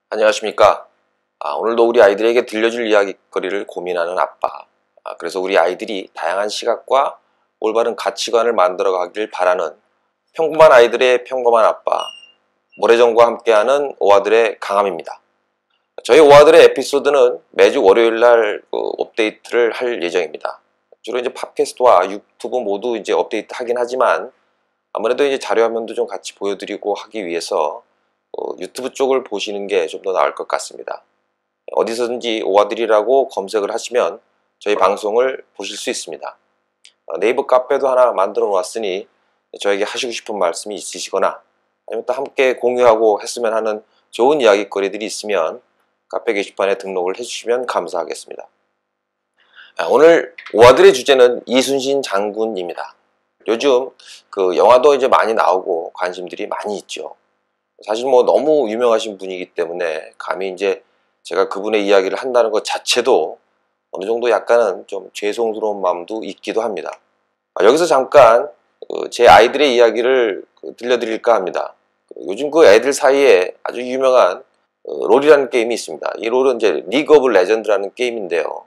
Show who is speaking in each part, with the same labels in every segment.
Speaker 1: 안녕하십니까. 오늘도 우리 아이들에게 들려줄 이야기거리를 고민하는 아빠. 그래서 우리 아이들이 다양한 시각과 올바른 가치관을 만들어 가기를 바라는 평범한 아이들의 평범한 아빠, 모래정과 함께하는 오아들의 강함입니다. 저희 오아들의 에피소드는 매주 월요일날 업데이트를 할 예정입니다. 주로 이제 팟캐스트와 유튜브 모두 이제 업데이트 하긴 하지만 아무래도 이제 자료 화면도 좀 같이 보여드리고 하기 위해서 유튜브 쪽을 보시는 게 좀 더 나을 것 같습니다. 어디서든지 오아들이라고 검색을 하시면 저희 방송을 보실 수 있습니다. 네이버 카페도 하나 만들어 놓았으니 저에게 하시고 싶은 말씀이 있으시거나 아니면 또 함께 공유하고 했으면 하는 좋은 이야기거리들이 있으면 카페 게시판에 등록을 해주시면 감사하겠습니다. 오늘 오아들의 주제는 이순신 장군입니다. 요즘 그 영화도 이제 많이 나오고 관심들이 많이 있죠. 사실 뭐 너무 유명하신 분이기 때문에 감히 이제 제가 그분의 이야기를 한다는 것 자체도 어느 정도 약간은 좀 죄송스러운 마음도 있기도 합니다. 여기서 잠깐 제 아이들의 이야기를 들려드릴까 합니다. 요즘 그 애들 사이에 아주 유명한 롤이라는 게임이 있습니다. 이 롤은 이제 리그 오브 레전드라는 게임인데요.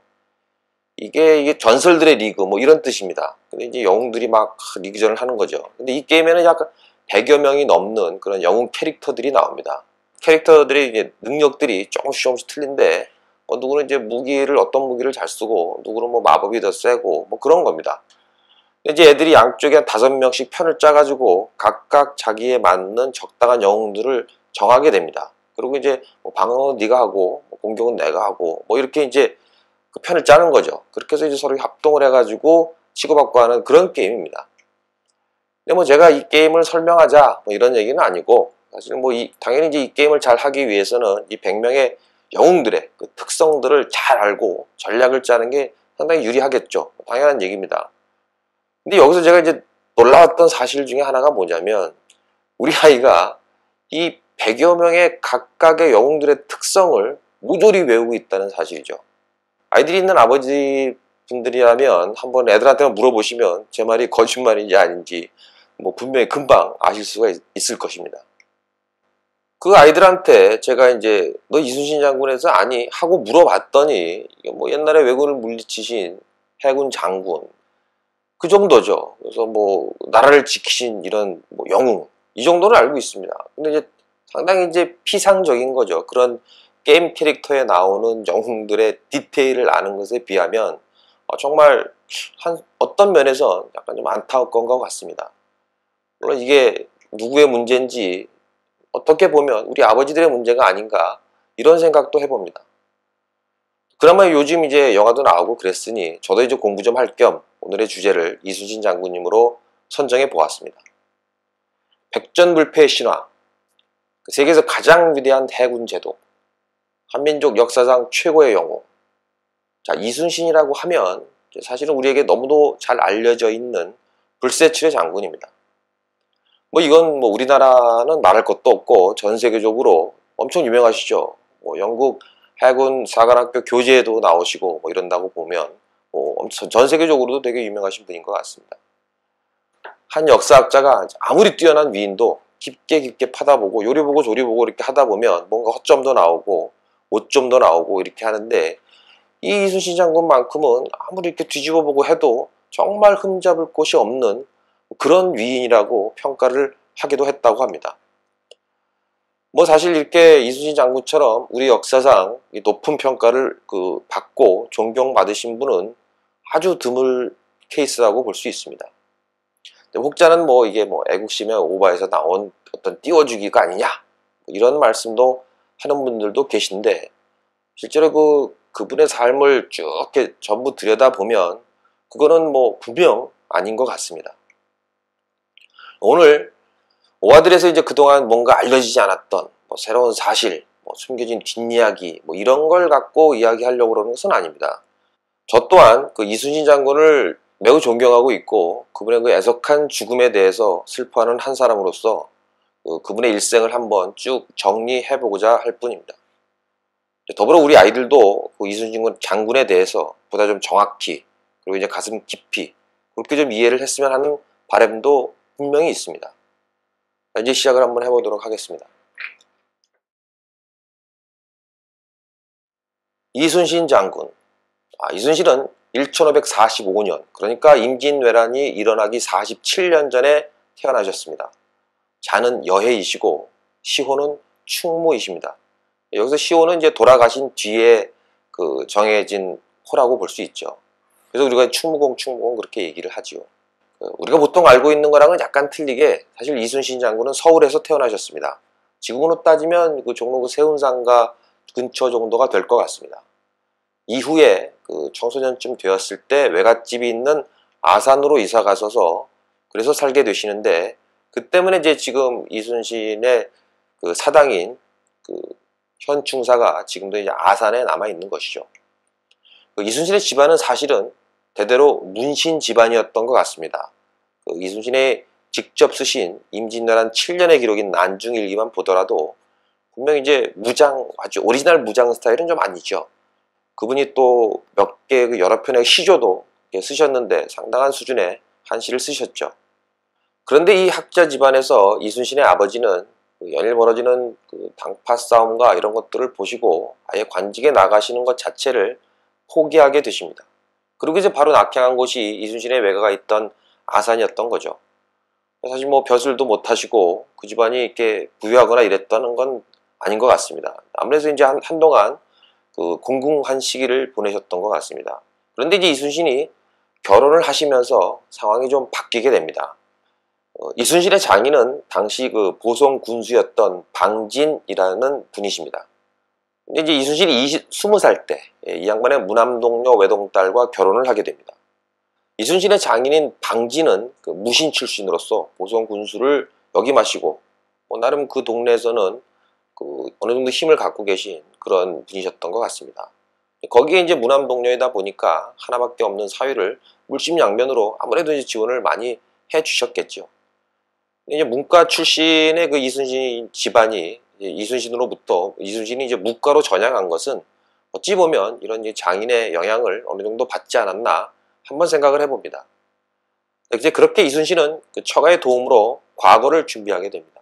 Speaker 1: 이게 전설들의 리그 뭐 이런 뜻입니다. 근데 이제 영웅들이 막 리그전을 하는 거죠. 근데 이 게임에는 약간 100여 명이 넘는 그런 영웅 캐릭터들이 나옵니다. 캐릭터들의 이제 능력들이 조금씩 틀린데 누구는 이제 어떤 무기를 잘 쓰고 누구는 뭐 마법이 더 세고 뭐 그런 겁니다. 이제 애들이 양쪽에 한 5명씩 편을 짜가지고 각각 자기에 맞는 적당한 영웅들을 정하게 됩니다. 그리고 이제 뭐 방어는 네가 하고 뭐 공격은 내가 하고 뭐 이렇게 이제 그 편을 짜는 거죠. 그렇게 해서 이제 서로 합동을 해가지고 치고받고 하는 그런 게임입니다. 근데 뭐 제가 이 게임을 설명하자 뭐 이런 얘기는 아니고 사실 뭐 당연히 이제 이 게임을 잘 하기 위해서는 이 100명의 영웅들의 그 특성들을 잘 알고 전략을 짜는 게 상당히 유리하겠죠. 당연한 얘기입니다. 근데 여기서 제가 이제 놀라웠던 사실 중에 하나가 뭐냐면 우리 아이가 이 100여 명의 각각의 영웅들의 특성을 모조리 외우고 있다는 사실이죠. 아이들이 있는 아버지 분들이라면 한번 애들한테 물어보시면 제 말이 거짓말인지 아닌지 뭐 분명히 금방 아실 수가 있을 것입니다. 그 아이들한테 제가 이제 너 이순신 장군에서 아니 하고 물어봤더니 이게 뭐 옛날에 왜군을 물리치신 해군 장군 그 정도죠. 그래서 뭐 나라를 지키신 이런 뭐 영웅 이 정도는 알고 있습니다. 근데 이제 상당히 이제 피상적인 거죠. 그런 게임 캐릭터에 나오는 영웅들의 디테일을 아는 것에 비하면 정말 어떤 면에서 약간 좀 안타까운 것 같습니다. 물론 이게 누구의 문제인지 어떻게 보면 우리 아버지들의 문제가 아닌가 이런 생각도 해봅니다. 그나마 요즘 이제 영화도 나오고 그랬으니 저도 이제 공부 좀 할 겸 오늘의 주제를 이순신 장군님으로 선정해 보았습니다. 백전불패의 신화, 세계에서 가장 위대한 해군 제도, 한민족 역사상 최고의 영웅. 자, 이순신이라고 하면 사실은 우리에게 너무도 잘 알려져 있는 불세출의 장군입니다. 뭐 이건 뭐 우리나라는 말할 것도 없고 전 세계적으로 엄청 유명하시죠. 뭐 영국 해군 사관학교 교재에도 나오시고 뭐 이런다고 보면 뭐 전 세계적으로도 되게 유명하신 분인 것 같습니다. 한 역사학자가 아무리 뛰어난 위인도 깊게 파다보고 요리보고 조리보고 이렇게 하다 보면 뭔가 허점도 나오고 오점도 나오고 이렇게 하는데 이 이순신 장군만큼은 아무리 이렇게 뒤집어보고 해도 정말 흠잡을 곳이 없는 그런 위인이라고 평가를 하기도 했다고 합니다. 뭐 사실 이렇게 이순신 장군처럼 우리 역사상 높은 평가를 받고 존경받으신 분은 아주 드물 케이스라고 볼 수 있습니다. 혹자는 뭐 이게 뭐 애국심의 오바에서 나온 어떤 띄워주기가 아니냐 이런 말씀도 하는 분들도 계신데 실제로 그분의 삶을 쭉 이렇게 전부 들여다보면 그거는 뭐 분명 아닌 것 같습니다. 오늘 오아들에서 이제 그동안 뭔가 알려지지 않았던 뭐 새로운 사실, 뭐 숨겨진 뒷이야기 뭐 이런 걸 갖고 이야기하려고 그러는 것은 아닙니다. 저 또한 그 이순신 장군을 매우 존경하고 있고 그분의 그 애석한 죽음에 대해서 슬퍼하는 한 사람으로서 그분의 일생을 한번 쭉 정리해보고자 할 뿐입니다. 더불어 우리 아이들도 그 이순신 장군에 대해서 보다 좀 정확히 그리고 이제 가슴 깊이 그렇게 좀 이해를 했으면 하는 바람도 분명히 있습니다. 이제 시작을 한번 해보도록 하겠습니다. 이순신 장군. 이순신은 1545년, 그러니까 임진왜란이 일어나기 47년 전에 태어나셨습니다. 자는 여해이시고 시호는 충무이십니다. 여기서 시호는 이제 돌아가신 뒤에 그 정해진 호라고 볼 수 있죠. 그래서 우리가 충무공 그렇게 얘기를 하지요. 우리가 보통 알고 있는 거랑은 약간 틀리게 사실 이순신 장군은 서울에서 태어나셨습니다. 지금으로 따지면 그 종로 그 세운상가 근처 정도가 될 것 같습니다. 이후에 그 청소년쯤 되었을 때 외갓집이 있는 아산으로 이사 가셔서 그래서 살게 되시는데, 그 때문에 이제 지금 이순신의 그 사당인 그 현충사가 지금도 이제 아산에 남아 있는 것이죠. 그 이순신의 집안은 사실은 대대로 문신 집안이었던 것 같습니다. 그 이순신의 직접 쓰신 임진왜란 7년의 기록인 난중일기만 보더라도 분명 이제 무장, 아주 오리지널 무장 스타일은 좀 아니죠. 그분이 또 몇 개 그 여러 편의 시조도 쓰셨는데 상당한 수준의 한시를 쓰셨죠. 그런데 이 학자 집안에서 이순신의 아버지는 그 연일 벌어지는 그 당파 싸움과 이런 것들을 보시고 아예 관직에 나가시는 것 자체를 포기하게 되십니다. 그리고 이제 바로 낙향한 곳이 이순신의 외가가 있던 아산이었던 거죠. 사실 뭐 벼슬도 못하시고 그 집안이 이렇게 부유하거나 이랬다는 건 아닌 것 같습니다. 아무래도 이제 한동안 그 공공한 시기를 보내셨던 것 같습니다. 그런데 이제 이순신이 결혼을 하시면서 상황이 좀 바뀌게 됩니다. 이순신의 장인은 당시 그 보성 군수였던 방진이라는 분이십니다. 근데 이제 이순신이 20살 때 이 양반의 무남동녀 외동딸과 결혼을 하게 됩니다. 이순신의 장인인 방진은 그 무신 출신으로서 보성 군수를 역임하시고 나름 그 동네에서는 그 어느 정도 힘을 갖고 계신 그런 분이셨던 것 같습니다. 거기에 이제 무남동녀이다 보니까 하나밖에 없는 사위를 물심양면으로 아무래도 이제 지원을 많이 해주셨겠죠. 이제 문과 출신의 그 이순신 집안이 이순신으로부터 이순신이 이제 무과로 전향한 것은 어찌 보면 이런 이제 장인의 영향을 어느 정도 받지 않았나 한번 생각을 해봅니다. 이제 그렇게 이순신은 그 처가의 도움으로 과거를 준비하게 됩니다.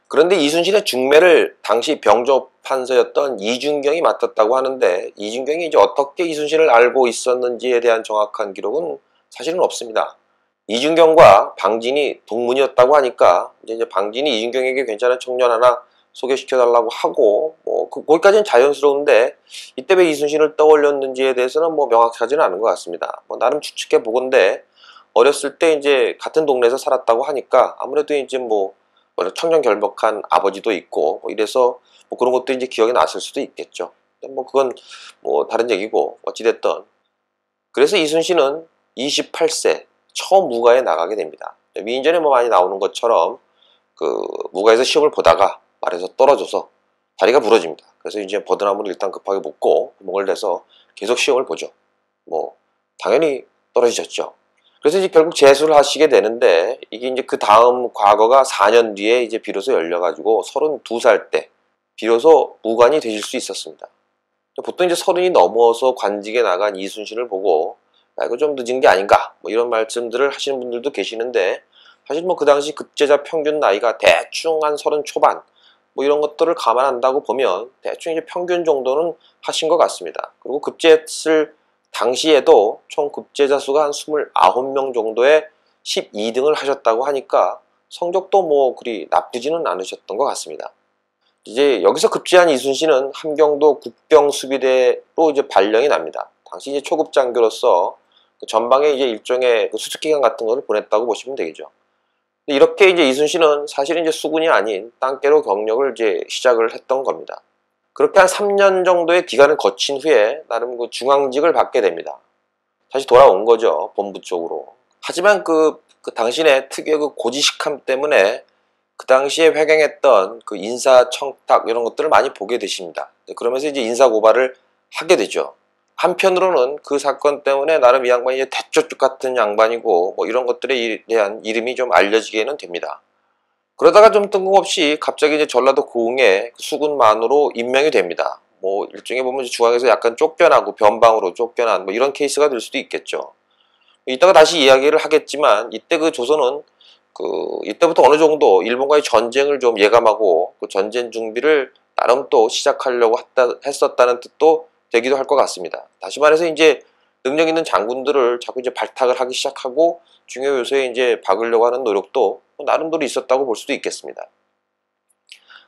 Speaker 1: 그런데 이순신의 중매를 당시 병조판서였던 이준경이 맡았다고 하는데, 이준경이 이제 어떻게 이순신을 알고 있었는지에 대한 정확한 기록은 사실은 없습니다. 이준경과 방진이 동문이었다고 하니까 이제 방진이 이준경에게 괜찮은 청년 하나 소개시켜달라고 하고 거기까지는 자연스러운데 이때 왜 이순신을 떠올렸는지에 대해서는 명확하지는 않은 것 같습니다. 나름 추측해 보건데 어렸을 때 이제 같은 동네에서 살았다고 하니까 아무래도 이제 청년결벽한 아버지도 있고 이래서 그런 것도 이제 기억이 났을 수도 있겠죠. 그건 다른 얘기고 어찌됐든 그래서 이순신은 28세 처음 무가에 나가게 됩니다. 위인전에 많이 나오는 것처럼 그 무가에서 시험을 보다가 말에서 떨어져서 다리가 부러집니다. 그래서 이제 버드나무를 일단 급하게 묶고 구멍을 내서 계속 시험을 보죠. 당연히 떨어지셨죠. 그래서 이제 결국 재수를 하시게 되는데 이게 이제 그 다음 과거가 4년 뒤에 이제 비로소 열려가지고 32살 때 비로소 무관이 되실 수 있었습니다. 보통 이제 30이 넘어서 관직에 나간 이순신을 보고 이거 좀 늦은 게 아닌가 이런 말씀들을 하시는 분들도 계시는데, 사실 그 당시 급제자 평균 나이가 대충 한 30 초반 이런 것들을 감안한다고 보면 대충 이제 평균 정도는 하신 것 같습니다. 그리고 급제했을 당시에도 총 급제자 수가 한 29명 정도의 12등을 하셨다고 하니까 성적도 그리 나쁘지는 않으셨던 것 같습니다. 이제 여기서 급제한 이순신은 함경도 국병수비대로 이제 발령이 납니다. 당시 이제 초급장교로서 전방에 이제 일종의 수습기관 같은 것을 보냈다고 보시면 되겠죠. 이렇게 이제 이순신은 사실은 이제 수군이 아닌 땅계로 경력을 이제 시작을 했던 겁니다. 그렇게 한 3년 정도의 기간을 거친 후에 나름 그 중앙직을 받게 됩니다. 다시 돌아온 거죠, 본부 쪽으로. 하지만 그 당신의 특유의 그 고지식함 때문에 그 당시에 횡행했던 그 인사청탁 이런 것들을 많이 보게 되십니다. 그러면서 이제 인사고발을 하게 되죠. 한편으로는 그 사건 때문에 나름 이 양반이 이제 대쪽쪽 같은 양반이고 이런 것들에 대한 이름이 좀 알려지게는 됩니다. 그러다가 좀 뜬금없이 갑자기 이제 전라도 고흥의 수군만으로 임명이 됩니다. 일종의 보면 중앙에서 약간 쫓겨나고 변방으로 쫓겨난 이런 케이스가 될 수도 있겠죠. 이따가 다시 이야기를 하겠지만 이때 그 조선은 이때부터 어느 정도 일본과의 전쟁을 좀 예감하고 그 전쟁 준비를 나름 또 시작하려고 했었다는 뜻도 되기도 할 것 같습니다. 다시 말해서 이제 능력 있는 장군들을 자꾸 이제 발탁을 하기 시작하고 중요 요소에 이제 박으려고 하는 노력도 나름대로 있었다고 볼 수도 있겠습니다.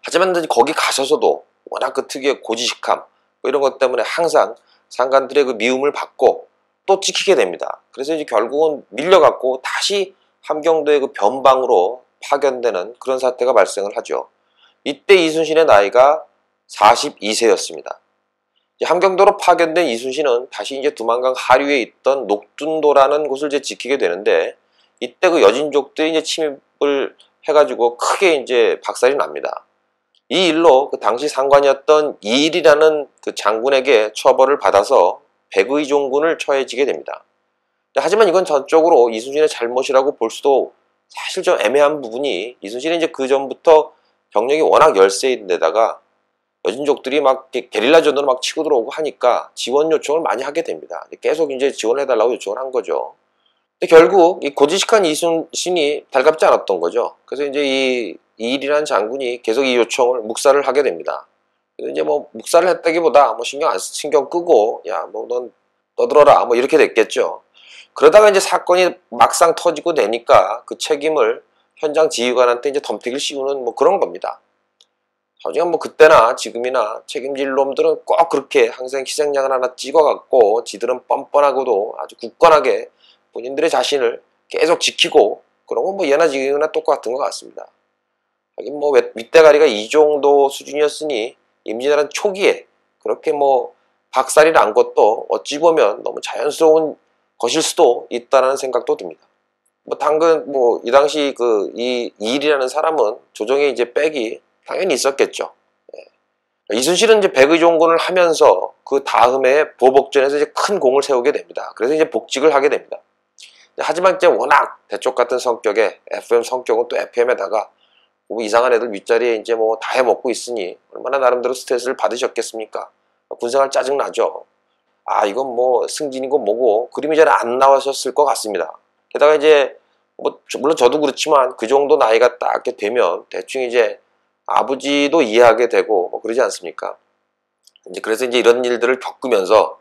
Speaker 1: 하지만 거기 가셔서도 워낙 그 특유의 고지식함 이런 것 때문에 항상 상관들의 그 미움을 받고 또 찍히게 됩니다. 그래서 이제 결국은 밀려갖고 다시 함경도의 그 변방으로 파견되는 그런 사태가 발생을 하죠. 이때 이순신의 나이가 42세였습니다. 함경도로 파견된 이순신은 다시 이제 두만강 하류에 있던 녹둔도라는 곳을 이제 지키게 되는데, 이때 그 여진족들이 이제 침입을 해가지고 크게 이제 박살이 납니다. 이 일로 그 당시 상관이었던 이일이라는 그 장군에게 처벌을 받아서 백의종군을 처해지게 됩니다. 하지만 이건 전적으로 이순신의 잘못이라고 볼 수도 사실 좀 애매한 부분이, 이순신이 이제 그 전부터 병력이 워낙 열세인데다가 여진족들이 막 게릴라전으로 막 치고 들어오고 하니까 지원 요청을 많이 하게 됩니다. 계속 이제 지원해달라고 요청을 한 거죠. 근데 결국 이 고지식한 이순신이 달갑지 않았던 거죠. 그래서 이제 이 이일이라는 장군이 계속 이 요청을 묵살을 하게 됩니다. 그래서 이제 뭐 묵살을 했다기보다 뭐 신경 끄고 야 뭐 넌 떠들어라 뭐 이렇게 됐겠죠. 그러다가 이제 사건이 막상 터지고 되니까 그 책임을 현장 지휘관한테 이제 덤태기를 씌우는 뭐 그런 겁니다. 하지만 뭐 그때나 지금이나 책임질 놈들은 꼭 그렇게 항상 희생양을 하나 찍어갖고 지들은 뻔뻔하고도 아주 굳건하게 본인들의 자신을 계속 지키고 그런 건 뭐 예나 지금이나 똑같은 것 같습니다. 하긴 뭐 윗대가리가 이 정도 수준이었으니 임진왜란 초기에 그렇게 뭐 박살이 난 것도 어찌 보면 너무 자연스러운 것일 수도 있다는 생각도 듭니다. 뭐 당근 뭐 이 당시 그 이 이일이라는 사람은 조정에 이제 빽이 당연히 있었겠죠. 예. 이순신은 이제 백의종군을 하면서 그 다음에 보복전에서 이제 큰 공을 세우게 됩니다. 그래서 이제 복직을 하게 됩니다. 하지만 이제 워낙 대쪽 같은 성격에 FM 성격은 또 FM에다가 뭐 이상한 애들 윗자리에 이제 뭐 다 해먹고 있으니 얼마나 나름대로 스트레스를 받으셨겠습니까? 군생활 짜증나죠. 아 이건 뭐 승진이고 뭐고 그림이 잘 안 나와셨을 것 같습니다. 게다가 이제 뭐 물론 저도 그렇지만 그 정도 나이가 딱 이렇게 되면 대충 이제 아버지도 이해하게 되고 뭐 그러지 않습니까? 이제 그래서 이제 이런 일들을 겪으면서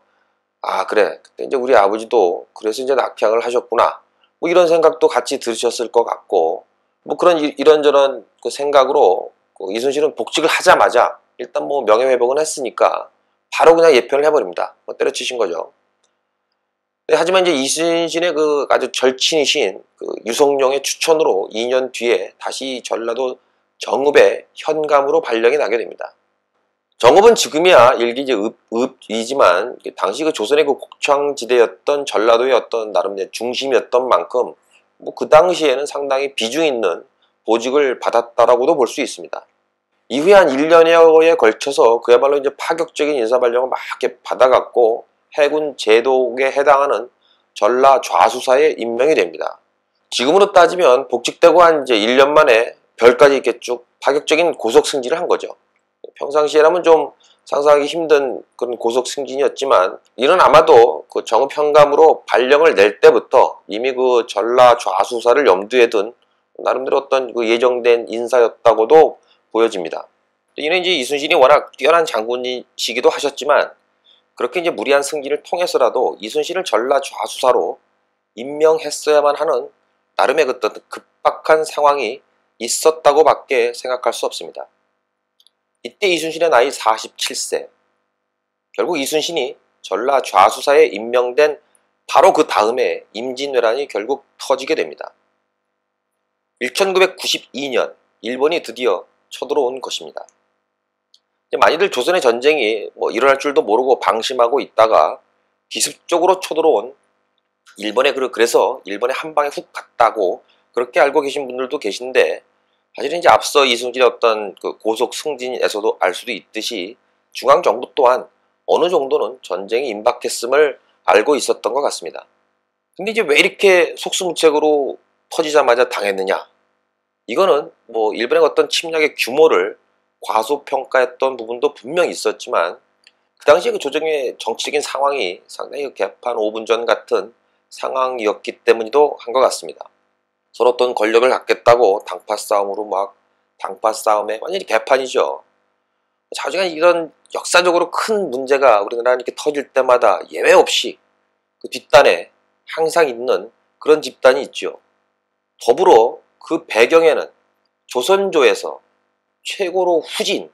Speaker 1: 아 그래 그때 이제 우리 아버지도 그래서 이제 낙향을 하셨구나 뭐 이런 생각도 같이 들으셨을 것 같고 뭐 그런 이런저런 그 생각으로 그 이순신은 복직을 하자마자 일단 뭐 명예회복은 했으니까 바로 그냥 예편을 해버립니다. 뭐 때려치신 거죠. 네, 하지만 이제 이순신의 그 아주 절친이신 그 유성룡의 추천으로 2년 뒤에 다시 전라도 정읍의 현감으로 발령이 나게 됩니다. 정읍은 지금이야 일기 이제 읍이지만 당시 그 조선의 그 곡창지대였던 전라도의 어떤 나름의 중심이었던 만큼 뭐 그 당시에는 상당히 비중 있는 보직을 받았다라고도 볼 수 있습니다. 이후에 한 1년여에 걸쳐서 그야말로 이제 파격적인 인사발령을 막 이렇게 받아갖고 해군 제독에 해당하는 전라 좌수사에 임명이 됩니다. 지금으로 따지면 복직되고 한 이제 1년 만에 별까지 이렇게 쭉 파격적인 고속 승진을 한 거죠. 평상시에라면 좀 상상하기 힘든 그런 고속 승진이었지만 이는 아마도 그 정읍 현감으로 발령을 낼 때부터 이미 그 전라 좌수사를 염두에 둔 나름대로 어떤 그 예정된 인사였다고도 보여집니다. 이는 이제 이순신이 워낙 뛰어난 장군이시기도 하셨지만 그렇게 이제 무리한 승진을 통해서라도 이순신을 전라 좌수사로 임명했어야만 하는 나름의 그 급박한 상황이 있었다고밖에 생각할 수 없습니다. 이때 이순신의 나이 47세. 결국 이순신이 전라 좌수사에 임명된 바로 그 다음에 임진왜란이 결국 터지게 됩니다. 1992년 일본이 드디어 쳐들어온 것입니다. 많이들 조선의 전쟁이 뭐 일어날 줄도 모르고 방심하고 있다가 기습적으로 쳐들어온 일본에 그래서 일본에 한 방에 훅 갔다고 그렇게 알고 계신 분들도 계신데 사실은 이제 앞서 이순신의 어떤 그 고속 승진에서도 알 수도 있듯이 중앙 정부 또한 어느 정도는 전쟁이 임박했음을 알고 있었던 것 같습니다. 근데 이제 왜 이렇게 속수무책으로 터지자마자 당했느냐? 이거는 뭐 일본의 어떤 침략의 규모를 과소평가했던 부분도 분명히 있었지만 그 당시에 그 조정의 정치적인 상황이 상당히 개판 5분 전 같은 상황이었기 때문이기도 한 것 같습니다. 서로 어떤 권력을 갖겠다고 당파 싸움으로 막 당파 싸움에 완전히 개판이죠. 자주간 이런 역사적으로 큰 문제가 우리나라에 이렇게 터질 때마다 예외 없이 그 뒷단에 항상 있는 그런 집단이 있죠. 더불어 그 배경에는 조선조에서 최고로 후진,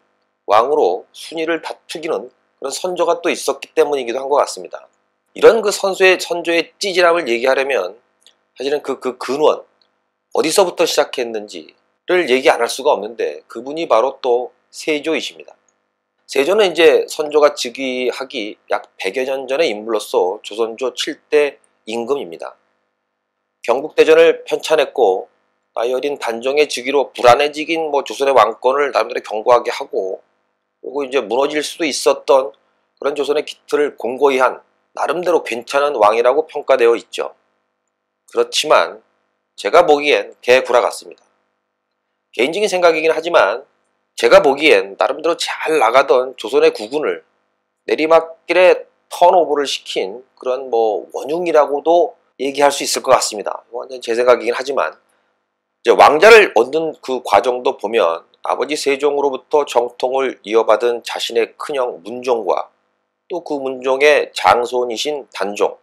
Speaker 1: 왕으로 순위를 다투기는 그런 선조가 또 있었기 때문이기도 한 것 같습니다. 이런 그 선조의 찌질함을 얘기하려면 사실은 그 근원, 어디서부터 시작했는지를 얘기 안 할 수가 없는데 그분이 바로 또 세조이십니다. 세조는 이제 선조가 즉위하기 약 100여 년 전의 인물로서 조선조 7대 임금입니다. 경국대전을 편찬했고 나이 어린 단종의 즉위로 불안해지긴 조선의 왕권을 나름대로 견고하게 하고 그리고 이제 무너질 수도 있었던 그런 조선의 기틀을 공고히 한 나름대로 괜찮은 왕이라고 평가되어 있죠. 그렇지만 제가 보기엔 개구라 같습니다. 개인적인 생각이긴 하지만 제가 보기엔 나름대로 잘 나가던 조선의 국군을 내리막길에 턴오버를 시킨 그런 원흉이라고도 얘기할 수 있을 것 같습니다. 완전 제 생각이긴 하지만 이제 왕자를 얻는 그 과정도 보면 아버지 세종으로부터 정통을 이어받은 자신의 큰형 문종과 또 그 문종의 장손이신 단종,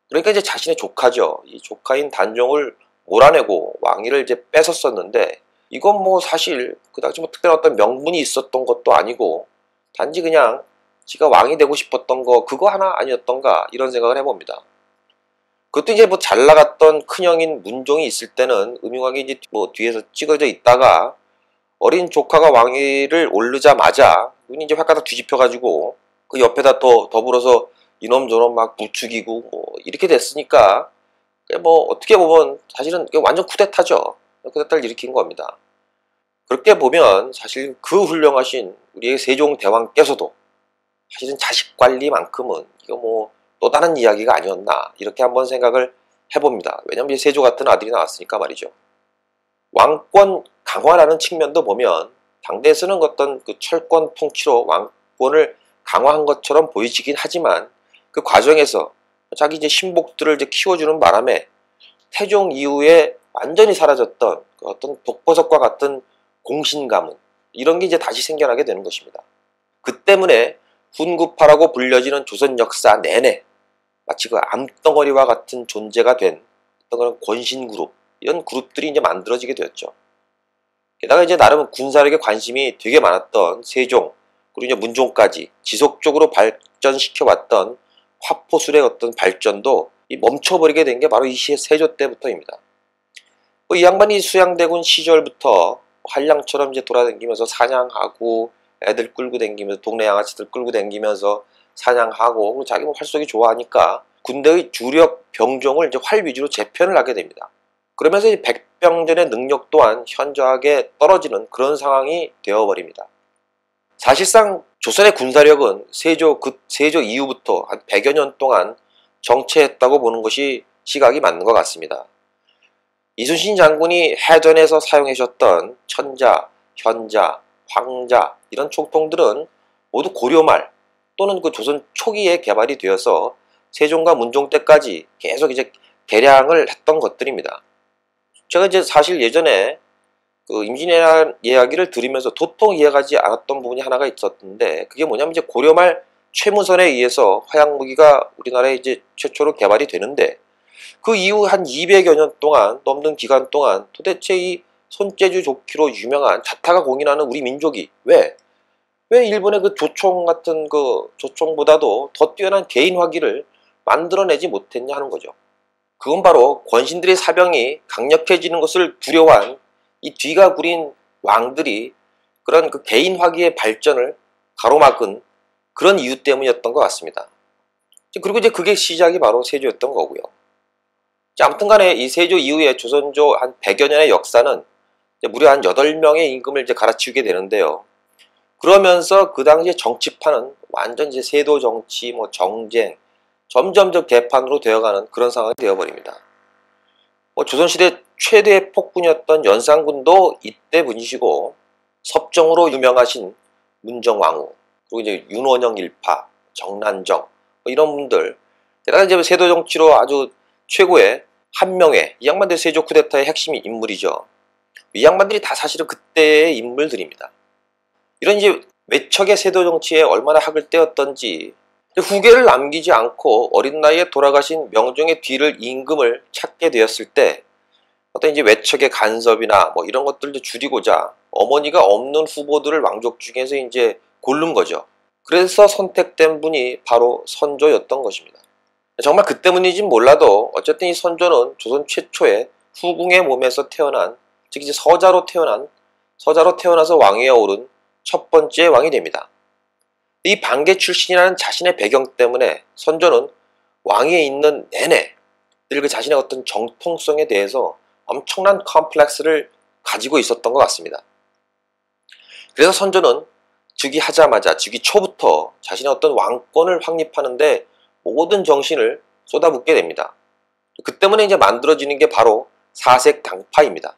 Speaker 1: 그러니까 이제 자신의 조카죠. 이 조카인 단종을 몰아내고 왕위를 이제 뺏었었는데 이건 사실 그다지 특별한 어떤 명분이 있었던 것도 아니고 단지 그냥 지가 왕이 되고 싶었던 거 그거 하나 아니었던가 이런 생각을 해봅니다. 그것도 이제 잘 나갔던 큰형인 문종이 있을 때는 음흉하게 이제 뒤에서 찍어져 있다가 어린 조카가 왕위를 오르자마자 눈이 이제 확 뒤집혀가지고 그 옆에다 또 더불어서 이놈 저놈 막 부추기고 이렇게 됐으니까 어떻게 보면 사실은 완전 쿠데타죠. 쿠데타를 일으킨 겁니다. 그렇게 보면 사실 그 훌륭하신 우리의 세종대왕께서도 사실은 자식 관리만큼은 이거 또 다른 이야기가 아니었나 이렇게 한번 생각을 해봅니다. 왜냐면 세조 같은 아들이 나왔으니까 말이죠. 왕권 강화라는 측면도 보면 당대에서는 어떤 그 철권 통치로 왕권을 강화한 것처럼 보이지긴 하지만 그 과정에서 자기 이제 신복들을 이제 키워주는 바람에 태종 이후에 완전히 사라졌던 그 어떤 독버섯과 같은 공신가문 이런 게 이제 다시 생겨나게 되는 것입니다. 그 때문에 훈구파라고 불려지는 조선 역사 내내 마치 그 암덩어리와 같은 존재가 된 어떤 그런 권신그룹 이런 그룹들이 이제 만들어지게 되었죠. 게다가 이제 나름 군사력에 관심이 되게 많았던 세종 그리고 이제 문종까지 지속적으로 발전시켜왔던 화포술의 어떤 발전도 멈춰버리게 된 게 바로 이 세조 때부터입니다. 이 양반이 수양대군 시절부터 한량처럼 이제 돌아다니면서 사냥하고 애들 끌고 다니면서 동네 양아치들 끌고 다니면서 사냥하고 그리고 자기 활쏘기 좋아하니까 군대의 주력 병종을 이제 활 위주로 재편을 하게 됩니다. 그러면서 이 백병전의 능력 또한 현저하게 떨어지는 그런 상황이 되어버립니다. 사실상 조선의 군사력은 세조 이후부터 한 100여 년 동안 정체했다고 보는 것이 시각이 맞는 것 같습니다. 이순신 장군이 해전에서 사용하셨던 천자, 현자, 황자 이런 총통들은 모두 고려말 또는 그 조선 초기에 개발이 되어서 세종과 문종 때까지 계속 이제 개량을 했던 것들입니다. 제가 이제 사실 예전에 그 임진왜란 이야기를 들으면서 도통 이해가지 않았던 부분이 하나가 있었는데 그게 뭐냐면 이제 고려말 최무선에 의해서 화약무기가 우리나라에 이제 최초로 개발이 되는데 그 이후 한 200여 년 동안 넘는 기간 동안 도대체 이 손재주 좋기로 유명한 자타가 공인하는 우리 민족이 왜 일본의 그 조총 같은 그 조총보다도 더 뛰어난 개인 화기를 만들어내지 못했냐 하는 거죠. 그건 바로 권신들의 사병이 강력해지는 것을 두려워한 이 뒤가 구린 왕들이 그런 그 개인 화기의 발전을 가로막은 그런 이유 때문이었던 것 같습니다. 그리고 이제 그게 시작이 바로 세조였던 거고요. 아무튼 간에 이 세조 이후에 조선조 한 100여 년의 역사는 무려 한 8명의 임금을 이제 갈아치우게 되는데요. 그러면서 그 당시에 정치판은 완전 이제 세도 정치, 정쟁, 점점 더 개판으로 되어가는 그런 상황이 되어버립니다. 조선시대 최대의 폭군이었던 연산군도 이때 분이시고 섭정으로 유명하신 문정왕후 그리고 이제 윤원영 일파, 정난정 이런 분들 게다가 이제 세도 정치로 아주 최고의 한명회 이 양반들 세조 쿠데타의 핵심 인물이죠. 이 양반들이 다 사실은 그때의 인물들입니다. 이런 이제 외척의 세도 정치에 얼마나 학을 떼었던지 후계를 남기지 않고 어린 나이에 돌아가신 명종의 뒤를 임금을 찾게 되었을 때 어떤 이제 외척의 간섭이나 뭐 이런 것들도 줄이고자 어머니가 없는 후보들을 왕족 중에서 이제 고른 거죠. 그래서 선택된 분이 바로 선조였던 것입니다. 정말 그 때문인지 몰라도 어쨌든 이 선조는 조선 최초의 후궁의 몸에서 태어난, 즉 이제 서자로 태어나서 왕위에 오른 첫 번째 왕이 됩니다. 이 반개 출신이라는 자신의 배경 때문에 선조는 왕위에 있는 내내 늘 그 자신의 어떤 정통성에 대해서 엄청난 컴플렉스를 가지고 있었던 것 같습니다. 그래서 선조는 즉위하자마자 즉위 초부터 자신의 어떤 왕권을 확립하는데 모든 정신을 쏟아붓게 됩니다. 그 때문에 이제 만들어지는 게 바로 사색 당파입니다.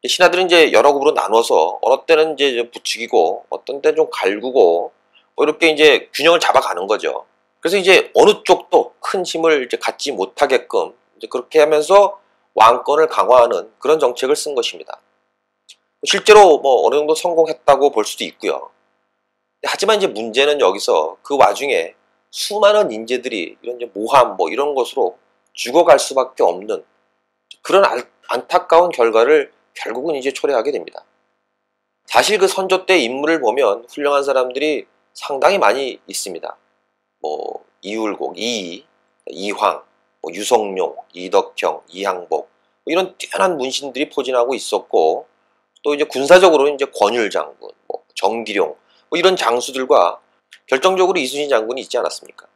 Speaker 1: 신하들은 이제 여러 급으로 나눠서 어느 때는 이제 부추기고 어떤 때는 좀 갈구고 뭐 이렇게 이제 균형을 잡아가는 거죠. 그래서 이제 어느 쪽도 큰 힘을 이제 갖지 못하게끔 이제 그렇게 하면서 왕권을 강화하는 그런 정책을 쓴 것입니다. 실제로 뭐 어느 정도 성공했다고 볼 수도 있고요. 하지만 이제 문제는 여기서 그 와중에 수많은 인재들이 이런 이제 모함 뭐 이런 것으로 죽어갈 수밖에 없는 그런 안타까운 결과를 결국은 이제 초래하게 됩니다. 사실 그 선조 때 인물을 보면 훌륭한 사람들이 상당히 많이 있습니다. 뭐 이울곡, 이황, 뭐 유성룡, 이덕형, 이항복 뭐 이런 뛰어난 문신들이 포진하고 있었고 또 이제 군사적으로 이제 권율 장군, 뭐 정기룡 뭐 이런 장수들과 결정적으로 이순신 장군이 있지 않았습니까?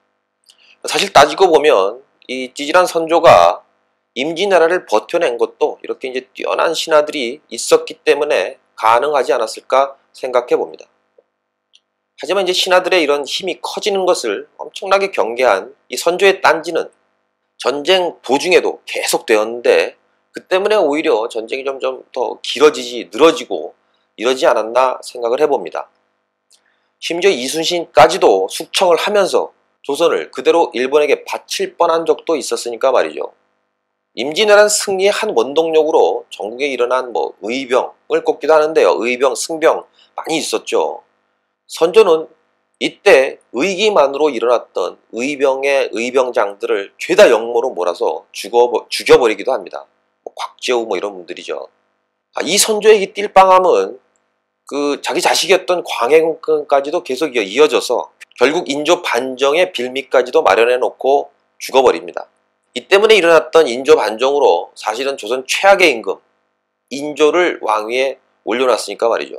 Speaker 1: 사실 따지고 보면 이 찌질한 선조가 임진왜란을 버텨낸 것도 이렇게 이제 뛰어난 신하들이 있었기 때문에 가능하지 않았을까 생각해 봅니다. 하지만 이제 신하들의 이런 힘이 커지는 것을 엄청나게 경계한 이 선조의 딴지는 전쟁 도중에도 계속 되었는데 그 때문에 오히려 전쟁이 점점 더 길어지지 늘어지고 이러지 않았나 생각을 해봅니다. 심지어 이순신까지도 숙청을 하면서 조선을 그대로 일본에게 바칠 뻔한 적도 있었으니까 말이죠. 임진왜란 승리의 한 원동력으로 전국에 일어난 뭐 의병을 꼽기도 하는데요. 의병, 승병 많이 있었죠. 선조는 이때 의기만으로 일어났던 의병의 의병장들을 죄다 역모로 몰아서 죽여버리기도 합니다. 뭐 곽재우 뭐 이런 분들이죠. 이 선조의 이 띨빵함은 그 자기 자식이었던 광해군까지도 계속 이어져서 결국 인조 반정의 빌미까지도 마련해 놓고 죽어버립니다. 이 때문에 일어났던 인조 반정으로 사실은 조선 최악의 임금 인조를 왕위에 올려놨으니까 말이죠.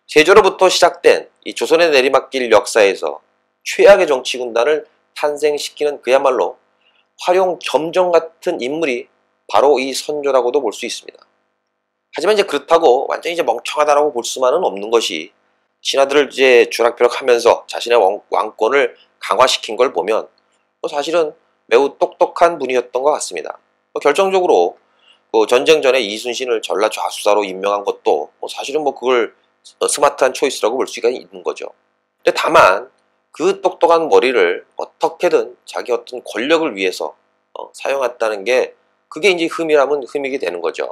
Speaker 1: 세조로부터 시작된 이 조선의 내리막길 역사에서 최악의 정치 군단을 탄생시키는 그야말로 화룡 점정 같은 인물이 바로 이 선조라고도 볼 수 있습니다. 하지만 이제 그렇다고 완전히 이제 멍청하다라고 볼 수만은 없는 것이 신하들을 이제 주락펴락하면서 자신의 왕권을 강화시킨 걸 보면 사실은 매우 똑똑한 분이었던 것 같습니다. 결정적으로 그 전쟁 전에 이순신을 전라 좌수사로 임명한 것도 사실은 그걸 스마트한 초이스라고 볼 수가 있는 거죠. 근데 다만 그 똑똑한 머리를 어떻게든 자기 어떤 권력을 위해서 사용했다는 게 그게 이제 흠이라면 흠이게 되는 거죠.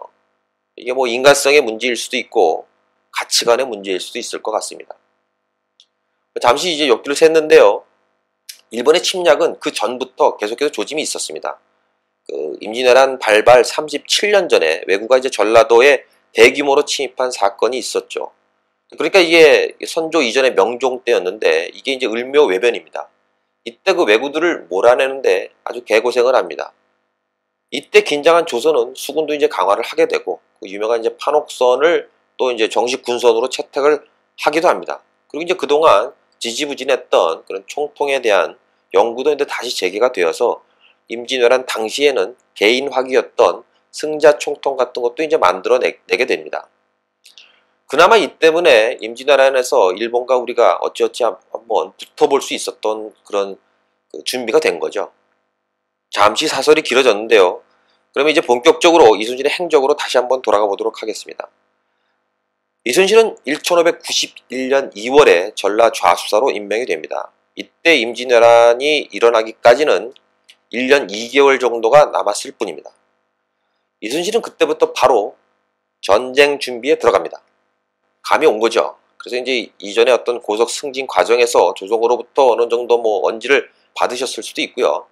Speaker 1: 이게 뭐 인간성의 문제일 수도 있고 가치관의 문제일 수도 있을 것 같습니다. 잠시 이제 옆길을 샜는데요. 일본의 침략은 그 전부터 계속해서 조짐이 있었습니다. 그 임진왜란 발발 37년 전에 왜구가 이제 전라도에 대규모로 침입한 사건이 있었죠. 그러니까 이게 선조 이전의 명종 때였는데 이게 이제 을묘외변입니다. 이때 그 왜구들을 몰아내는데 아주 개고생을 합니다. 이때 긴장한 조선은 수군도 이제 강화를 하게 되고 그 유명한 이제 판옥선을 또 이제 정식 군선으로 채택을 하기도 합니다. 그리고 이제 그동안 지지부진했던 그런 총통에 대한 연구도 이제 다시 재개가 되어서 임진왜란 당시에는 개인 화기였던 승자 총통 같은 것도 이제 만들어내게 됩니다. 그나마 이 때문에 임진왜란에서 일본과 우리가 어찌어찌 한번 붙어볼 수 있었던 그런 준비가 된 거죠. 잠시 사설이 길어졌는데요. 그러면 이제 본격적으로 이순신의 행적으로 다시 한번 돌아가 보도록 하겠습니다. 이순신은 1591년 2월에 전라 좌수사로 임명이 됩니다. 이때 임진왜란이 일어나기까지는 1년 2개월 정도가 남았을 뿐입니다. 이순신은 그때부터 바로 전쟁 준비에 들어갑니다. 감이 온 거죠. 그래서 이제 이전에 어떤 고속 승진 과정에서 조정으로부터 어느 정도 뭐 언지를 받으셨을 수도 있고요.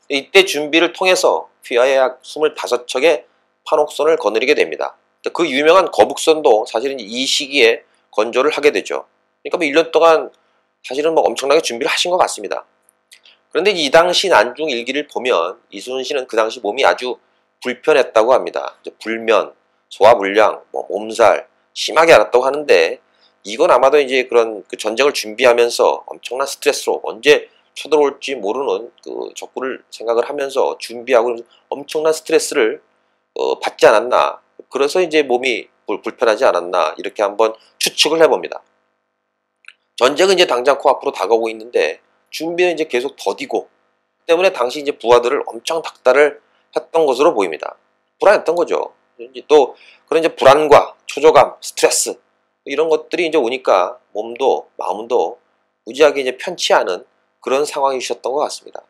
Speaker 1: 이때 준비를 통해서 휘하의 약 25척의 판옥선을 거느리게 됩니다. 그 유명한 거북선도 사실은 이 시기에 건조를 하게 되죠. 그러니까 뭐 1년 동안 사실은 뭐 엄청나게 준비를 하신 것 같습니다. 그런데 이 당시 난중 일기를 보면 이순신은 그 당시 몸이 아주 불편했다고 합니다. 불면, 소화불량, 뭐 몸살 심하게 앓았다고 하는데 이건 아마도 이제 그런 그 전쟁을 준비하면서 엄청난 스트레스로 언제 쳐들어올지 모르는 그 적군을 생각을 하면서 준비하고 엄청난 스트레스를 받지 않았나. 그래서 이제 몸이 불편하지 않았나 이렇게 한번 추측을 해봅니다. 전쟁은 이제 당장 코앞으로 다가오고 있는데 준비는 이제 계속 더디고 때문에 당시 이제 부하들을 엄청 닥달을 했던 것으로 보입니다. 불안했던 거죠. 또 그런 이제 불안과 초조감, 스트레스 이런 것들이 이제 오니까 몸도 마음도 무지하게 이제 편치 않은 그런 상황이셨던 것 같습니다.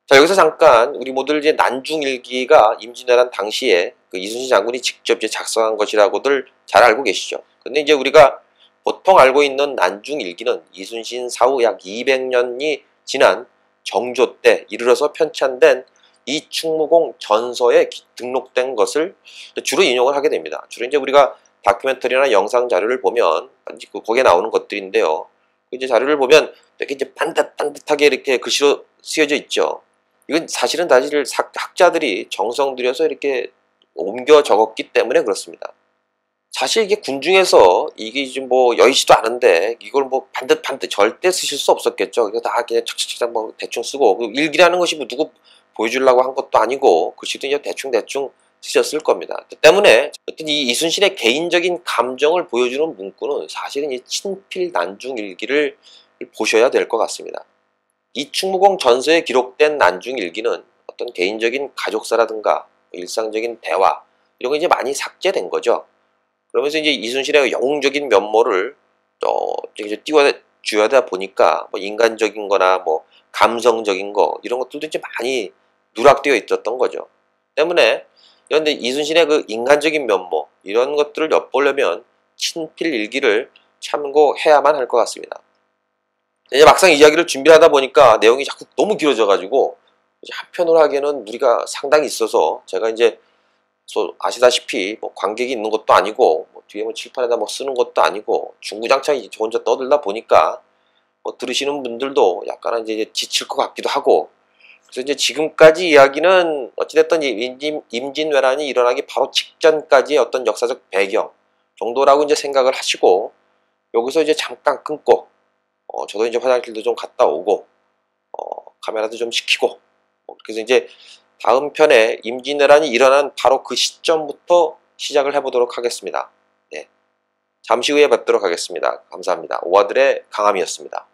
Speaker 1: 자, 여기서 잠깐 우리 모두 이제 난중일기가 임진왜란 당시에 그 이순신 장군이 직접 이제 작성한 것이라고들 잘 알고 계시죠. 근데 이제 우리가 보통 알고 있는 난중일기는 이순신 사후 약 200년이 지난 정조 때 이르러서 편찬된 이충무공 전서에 등록된 것을 주로 인용을 하게 됩니다. 주로 이제 우리가 다큐멘터리나 영상 자료를 보면 거기에 나오는 것들인데요. 이제 자료를 보면 되게 이제 반듯반듯하게 이렇게 글씨로 쓰여져 있죠. 이건 사실은 학자들이 정성 들여서 이렇게 옮겨 적었기 때문에 그렇습니다. 사실 이게 군중에서 이게 좀 뭐 여의치도 않은데 이걸 뭐 반듯반듯 절대 쓰실 수 없었겠죠. 이거 다 그냥 착착착 뭐 대충 쓰고 일기라는 것이 뭐 누구 보여주려고 한 것도 아니고 글씨도 이제 대충 쓰셨을 겁니다. 때문에 어떤 이 이순신의 개인적인 감정을 보여주는 문구는 사실은 이 친필 난중일기를 보셔야 될 것 같습니다. 이충무공 전서에 기록된 난중일기는 어떤 개인적인 가족사라든가 일상적인 대화 이런 거 이제 많이 삭제된 거죠. 그러면서 이제 이순신의 영웅적인 면모를 이제 띄워주다 보니까 뭐 인간적인 거나 뭐 감성적인 거 이런 것들도 이제 많이 누락되어 있었던 거죠. 때문에 그런데 이순신의 그 인간적인 면모 이런 것들을 엿보려면 친필 일기를 참고해야만 할 것 같습니다. 이제 막상 이야기를 준비하다 보니까 내용이 자꾸 너무 길어져 가지고 한편으로 하기에는 무리가 상당히 있어서 제가 이제 아시다시피 뭐 관객이 있는 것도 아니고 뭐 뒤에 뭐 칠판에다 뭐 쓰는 것도 아니고 중구장창 저 혼자 떠들다 보니까 뭐 들으시는 분들도 약간 이제 지칠 것 같기도 하고 그래서 이제 지금까지 이야기는 어찌됐든 임진왜란이 일어나기 바로 직전까지의 어떤 역사적 배경 정도라고 이제 생각을 하시고 여기서 이제 잠깐 끊고 저도 이제 화장실도 좀 갔다 오고 카메라도 좀 시키고 그래서 이제 다음 편에 임진왜란이 일어난 바로 그 시점부터 시작을 해보도록 하겠습니다. 네. 잠시 후에 뵙도록 하겠습니다. 감사합니다. 오아들의 강함이었습니다.